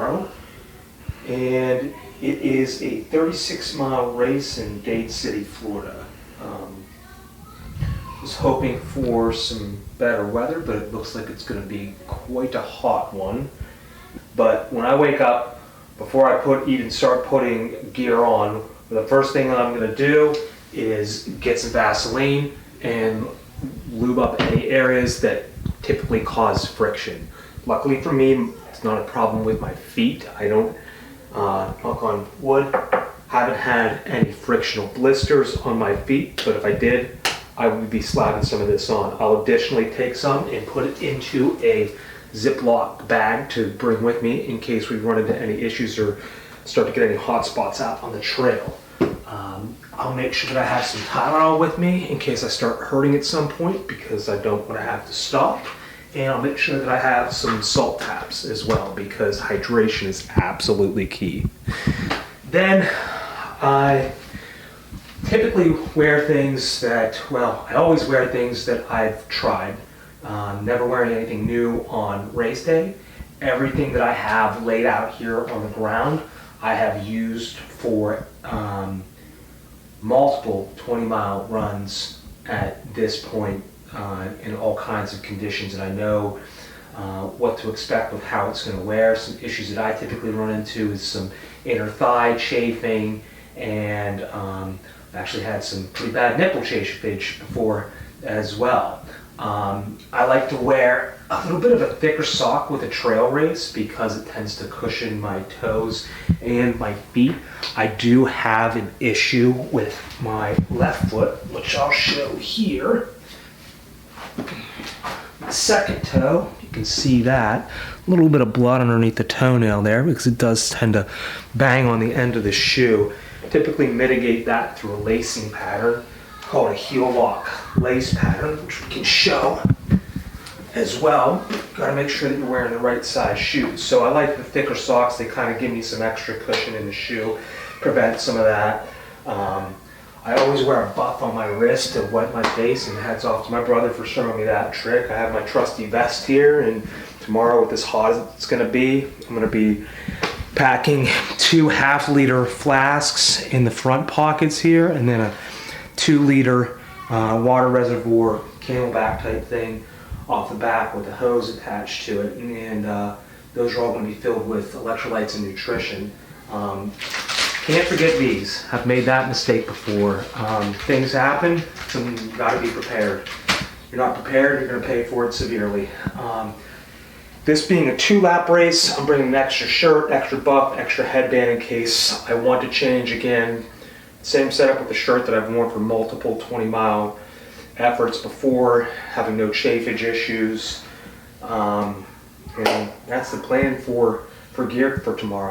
tomorrow, and it is a 36-mile race in Dade City, Florida. Was hoping for some better weather, but it looks like it's going to be quite a hot one. But when I wake up, before I even start putting gear on, the first thing that I'm going to do is get some Vaseline and lube up any areas that typically cause friction. Luckily for me, it's not a problem with my feet. I don't, knock on wood, haven't had any frictional blisters on my feet, but if I did, I would be slapping some of this on. I'll additionally take some and put it into a Ziploc bag to bring with me in case we run into any issues or start to get any hot spots out on the trail. I'll make sure that I have some Tylenol with me in case I start hurting at some point, because I don't want to have to stop. And I'll make sure that I have some salt taps as well, because hydration is absolutely key. Then I typically wear things that, well, I always wear things that I've tried. Never wearing anything new on race day. Everything that I have laid out here on the ground, I have used for multiple 20-mile runs at this point in all kinds of conditions, and I know what to expect with how it's going to wear. Some issues that I typically run into is some inner thigh chafing, and I've actually had some pretty bad nipple chafage before as well. I like to wear a little bit of a thicker sock with a trail race because it tends to cushion my toes and my feet. I do have an issue with my left foot, which I'll show here. My second toe, you can see that. A little bit of blood underneath the toenail there because it does tend to bang on the end of the shoe. Typically mitigate that through a lacing pattern called a heel lock lace pattern, which we can show as well. Got to make sure that you're wearing the right size shoes. So I like the thicker socks. They kind of give me some extra cushion in the shoe, prevent some of that. I always wear a buff on my wrist to wet my face, and hats off to my brother for showing me that trick. I have my trusty vest here, and tomorrow with as hot as it's going to be, I'm going to be packing 2 half-liter flasks in the front pockets here, and then a 2-liter water reservoir camelback type thing off the back with a hose attached to it, and those are all going to be filled with electrolytes and nutrition. Can't forget these. I've made that mistake before. Things happen, so you've got to be prepared. If you're not prepared, you're going to pay for it severely. This being a 2-lap race, I'm bringing an extra shirt, extra buff, extra headband in case I want to change again. Same setup with the shirt that I've worn for multiple 20-mile efforts before, having no chafage issues. And that's the plan for gear for tomorrow.